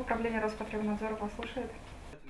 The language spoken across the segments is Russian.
управление Роспотребнадзора послушает.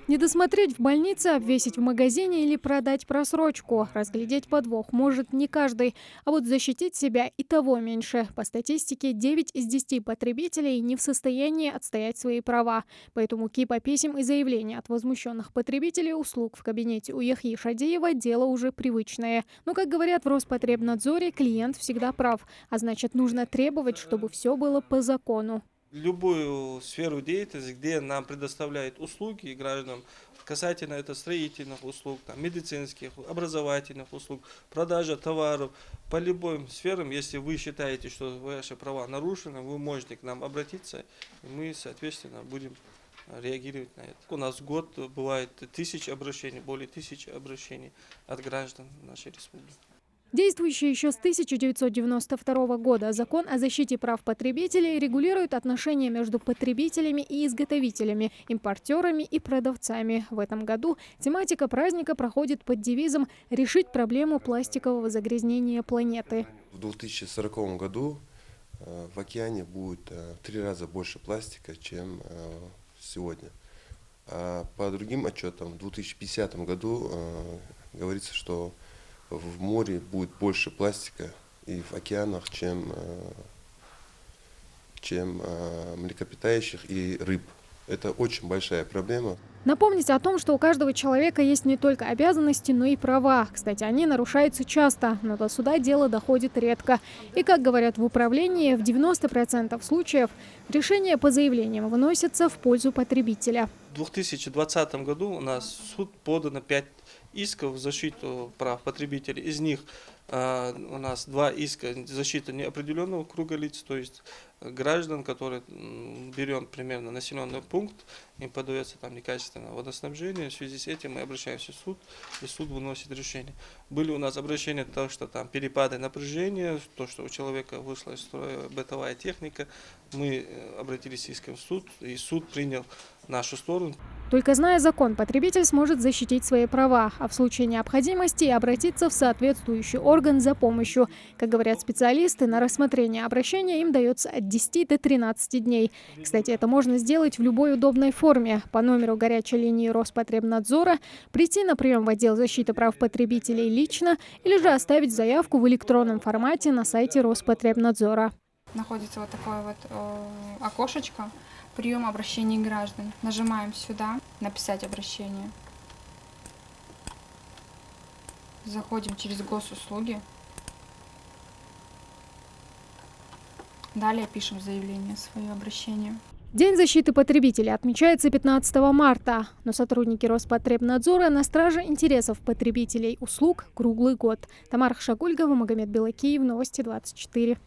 Не досмотреть в больнице, обвесить в магазине или продать просрочку. Разглядеть подвох может не каждый. А вот защитить себя и того меньше. По статистике, 9 из 10 потребителей не в состоянии отстоять свои права. Поэтому кипа писем и заявлений от возмущенных потребителей услуг в кабинете у Яхьи Шадиева дело уже привычное. Но, как говорят в Роспотребнадзоре, клиент всегда прав. А значит, нужно требовать, чтобы все было по закону. Любую сферу деятельности, где нам предоставляют услуги гражданам, касательно это строительных услуг, там, медицинских, образовательных услуг, продажа товаров, по любым сферам, если вы считаете, что ваши права нарушены, вы можете к нам обратиться, и мы, соответственно, будем реагировать на это. У нас в год бывает 1000 обращений, более 1000 обращений от граждан нашей республики. Действующий еще с 1992 года закон о защите прав потребителей регулирует отношения между потребителями и изготовителями, импортерами и продавцами. В этом году тематика праздника проходит под девизом «Решить проблему пластикового загрязнения планеты». В 2040 году в океане будет в 3 раза больше пластика, чем сегодня. А по другим отчетам в 2050 году говорится, что в море будет больше пластика и в океанах, чем млекопитающих и рыб. Это очень большая проблема. Напомнить о том, что у каждого человека есть не только обязанности, но и права. Кстати, они нарушаются часто, но до суда дело доходит редко. И, как говорят в управлении, в 90% случаев решения по заявлениям выносятся в пользу потребителя. В 2020 году у нас в суд подано 5 исков в защиту прав потребителей. Из них у нас 2 иска защиты неопределенного круга лиц, то есть граждан, которые берем примерно населенный пункт, им подается там некачественное водоснабжение. В связи с этим мы обращаемся в суд, и суд выносит решение. Были у нас обращения, то, что там перепады напряжения, то, что у человека вышла из строя бытовая техника. Мы обратились с иском в суд, и суд принял нашу сторону. Только зная закон, потребитель сможет защитить свои права, а в случае необходимости обратиться в соответствующий орган за помощью. Как говорят специалисты, на рассмотрение обращения им дается от 10 до 13 дней. Кстати, это можно сделать в любой удобной форме. По номеру горячей линии Роспотребнадзора, прийти на прием в отдел защиты прав потребителей лично или же оставить заявку в электронном формате на сайте Роспотребнадзора. Находится вот такое вот окошечко. Прием обращений граждан. Нажимаем сюда «Написать обращение». Заходим через госуслуги. Далее пишем заявление, свое обращение. День защиты потребителей отмечается 15 марта, но сотрудники Роспотребнадзора на страже интересов потребителей услуг круглый год. Тамара Хшагульгова, Магомед Белакиев, Новости 24.